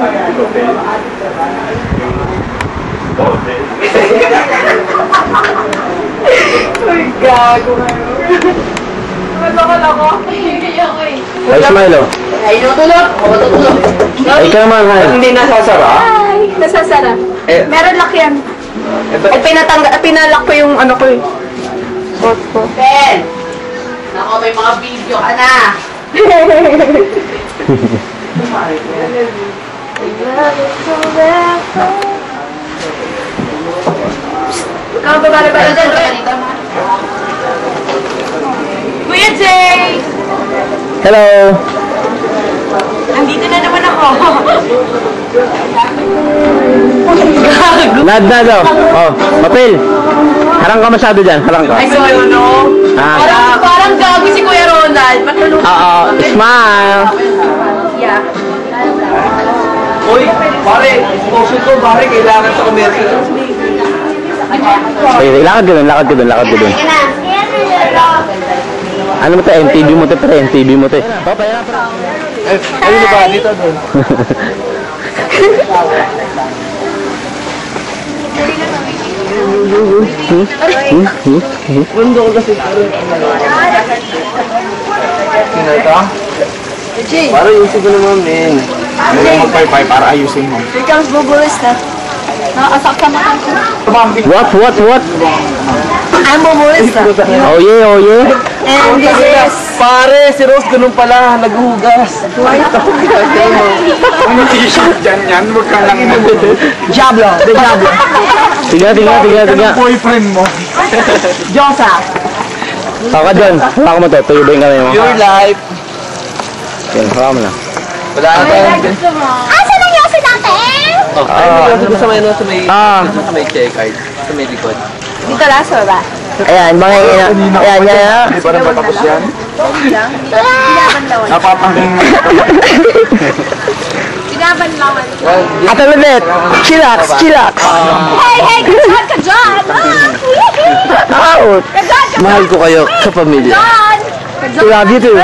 Uy, gago ngayon. Masakal ako. Ay, smile oh. Ay, tutulog. Oo, tutulog. Ay, ka naman, Hay. Hindi nasasara? Ay, nasasara. Meron lock yan. Ay, pinalak ko yung ano ko eh. Spot ko. Ben! Nako, may mga video ka na. Ikaw, babala ba dyan? Kuya Jay! Hello! Andito na naman ako. Nad oh. Oh, papel. Harang ka masyado dyan, harang ka. Ay, sorry, no? Parang gago si Kuya Ronald. Patulog. Oo, smile. Yeah. Uy, pare, puso ko, pare, kailangan sa commercial. Ay, lakad ka dun, lakad ka dun, lakad ka dun. Ano mo to? MTV mo to, pre, MTV mo to. Oh, pera, pre. Ayun ba, dito doon. Mundo ko kasi. Sino ito? Para ayusin ko naman, men. Ano yung magpay-pay para ayusin mo? Here comes Bubulis na. Nakaasak ka na. What? I'm Bubulis na. Oh yeah. And this is... Pare, si Rose ganun pala, naghuhugas. Ano t-shirt dyan yan? Huwag kang lang Diablo, the Diablo. Tiga. boyfriend mo. Josa. Haka dyan, haka mo to, tuyo ba yung kamay mo? Your life. Yan, haka mo na. Wala na tayo. Asa lang yung natin? Ay, sa may check card. Sa may likod. Dito lang sa baba. Ayan, mga ayan. Hindi pa rin matapos yan. Ginaban lawan. Napapangin. Ginaban lawan. Ate Lubet, chillax. Hey, kajad ka dyan! Out! Mahal ko kayo sa pamilya. I love you too.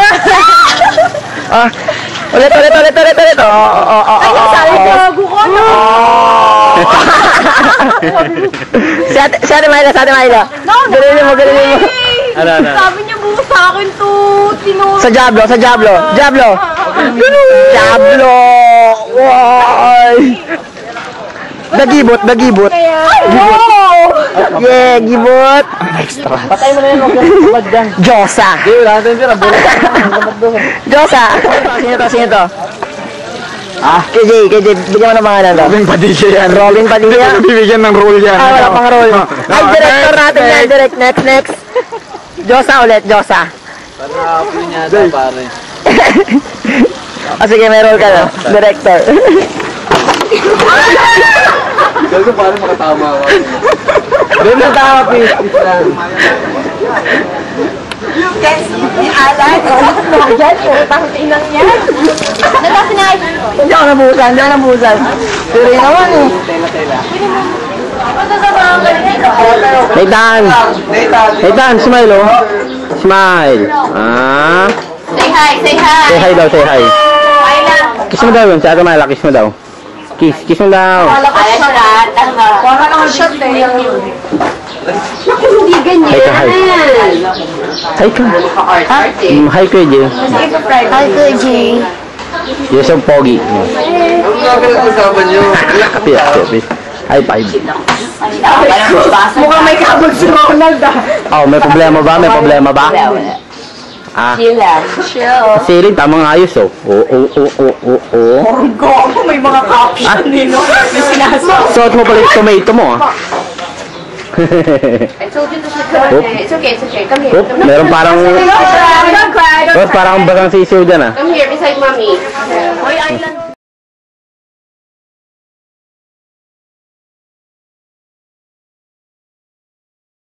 Ulit. Ay, nasabi ko, guko na! Si Ate Mayla. Galilin mo. Ano? Sabi niya buo sa akin to, tinuro. Sa Diablo. Diablo! Wow! Nagibot. Gibot. Yeah, gibot. Patay mo na yun, huwag dyan. Josa. Hindi, wala natin pera. Josa. Sino to? KJ, bigyan mo ng pangalan to. Robin Padilla yan. Robin Padilla? Bibigyan ng role yan. Wala pang role. Ay, director natin yan. Next. Josa ulit, Josa. Para po niya ito, pare. Sige, may role ka na. Director. Gago, pare makatama ako. Doon na tama, please. Ni Alan, yan, utang inang yan. Natasinay. Hindi ako nabuhusan. Pero yun naman eh. Nathan, smile oh. Smile. Say hi. Say hi daw. Hi lang. Kiss mo daw yun. Si Ate Mayla, kiss mo daw. Kiss mo daw. Ay, shot. Wala naman shot eh. Hindi ganyan. Hi ka. Hi Kuya J. Hi, Kuya J. You're so pogi. Ano nga pinag-usapan nyo? Peace. High five. Mukhang may kabag si Ronald ah. Oh, may problema ba? Wala. Chill lang. Siling, tamang ayos oh. Oo. Ang gogo, may mga caption eh, no? May sinasabi. Suot mo pala yung tomato mo ah. I told you to sit. It's okay. Come here. Oop, meron parang... Don't cry. Parang basang sisiw dyan ah. Come here beside mommy. Hoy, Island.